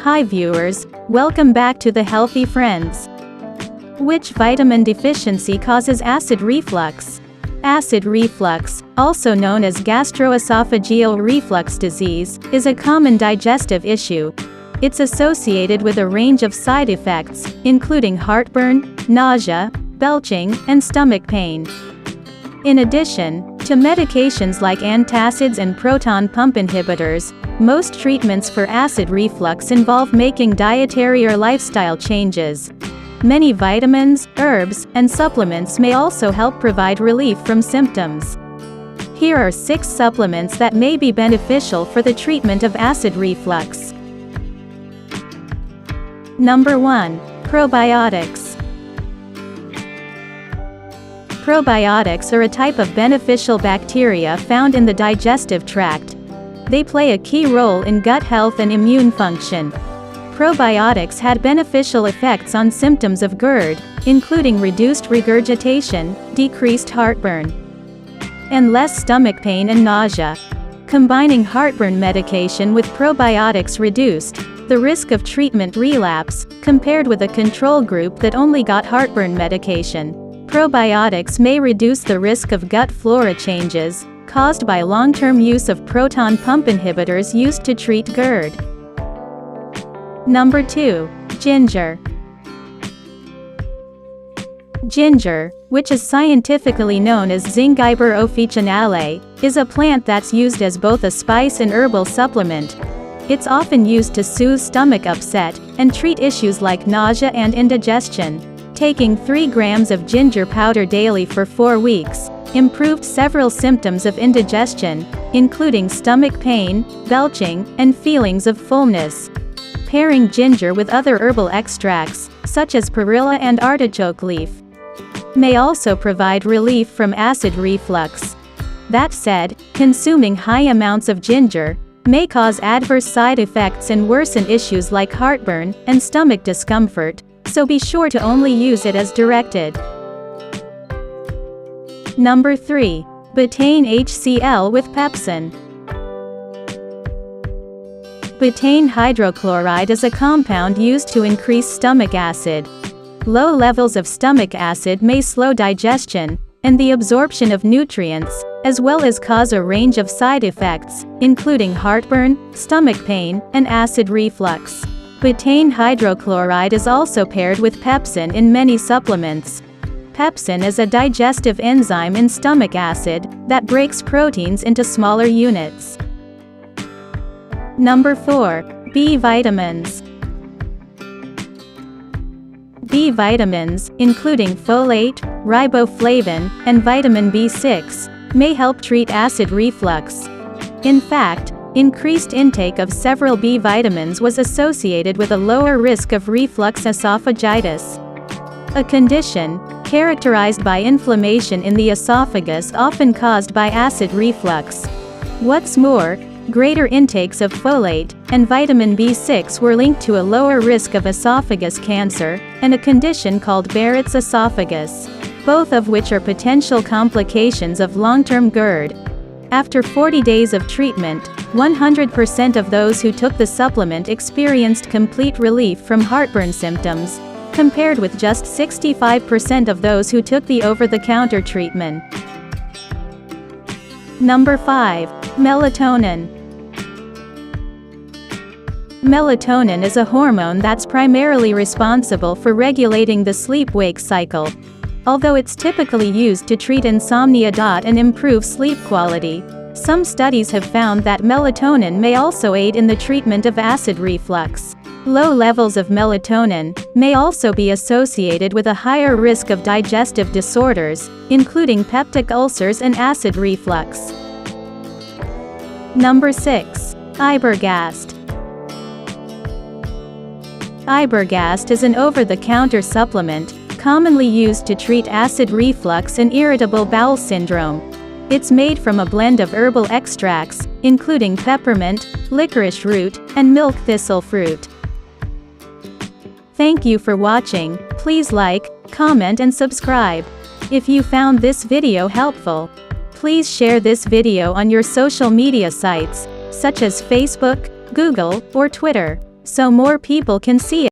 Hi viewers, welcome back to the Healthy Friends. Which vitamin deficiency causes acid reflux? Acid reflux, also known as gastroesophageal reflux disease, is a common digestive issue. It's associated with a range of side effects, including heartburn, nausea, belching, and stomach pain. In addition to medications like antacids and proton pump inhibitors, most treatments for acid reflux involve making dietary or lifestyle changes. Many vitamins, herbs, and supplements may also help provide relief from symptoms. Here are 6 supplements that may be beneficial for the treatment of acid reflux. Number 1. Probiotics. Probiotics are a type of beneficial bacteria found in the digestive tract. They play a key role in gut health and immune function. Probiotics had beneficial effects on symptoms of GERD, including reduced regurgitation, decreased heartburn, and less stomach pain and nausea. Combining heartburn medication with probiotics reduced the risk of treatment relapse, compared with a control group that only got heartburn medication. Probiotics may reduce the risk of gut flora changes caused by long-term use of proton pump inhibitors used to treat GERD. Number 2. Ginger. Ginger, which is scientifically known as Zingiber officinale, is a plant that's used as both a spice and herbal supplement. It's often used to soothe stomach upset and treat issues like nausea and indigestion. Taking 3 grams of ginger powder daily for 4 weeks improved several symptoms of indigestion, including stomach pain, belching, and feelings of fullness. Pairing ginger with other herbal extracts, such as perilla and artichoke leaf, may also provide relief from acid reflux. That said, consuming high amounts of ginger may cause adverse side effects and worsen issues like heartburn and stomach discomfort, so be sure to only use it as directed. Number 3. Betaine HCl with pepsin. Betaine hydrochloride is a compound used to increase stomach acid. Low levels of stomach acid may slow digestion and the absorption of nutrients, as well as cause a range of side effects, including heartburn, stomach pain, and acid reflux. Betaine hydrochloride is also paired with pepsin in many supplements. Pepsin is a digestive enzyme in stomach acid that breaks proteins into smaller units. Number 4. B vitamins. B vitamins, including folate, riboflavin, and vitamin B6, may help treat acid reflux. In fact, increased intake of several B vitamins was associated with a lower risk of reflux esophagitis, a condition characterized by inflammation in the esophagus often caused by acid reflux. What's more, greater intakes of folate and vitamin B6 were linked to a lower risk of esophagus cancer and a condition called Barrett's esophagus, both of which are potential complications of long-term GERD. After 40 days of treatment, 100% of those who took the supplement experienced complete relief from heartburn symptoms, compared with just 65% of those who took the over-the-counter treatment. Number 5. Melatonin. Melatonin is a hormone that's primarily responsible for regulating the sleep-wake cycle. Although it's typically used to treat insomnia and improve sleep quality, some studies have found that melatonin may also aid in the treatment of acid reflux. Low levels of melatonin may also be associated with a higher risk of digestive disorders, including peptic ulcers and acid reflux. Number 6. Iberogast. Iberogast is an over-the-counter supplement commonly used to treat acid reflux and irritable bowel syndrome. It's made from a blend of herbal extracts, including peppermint, licorice root, and milk thistle fruit. Thank you for watching. Please like, comment, and subscribe. If you found this video helpful, please share this video on your social media sites, such as Facebook, Google, or Twitter. so more people can see it.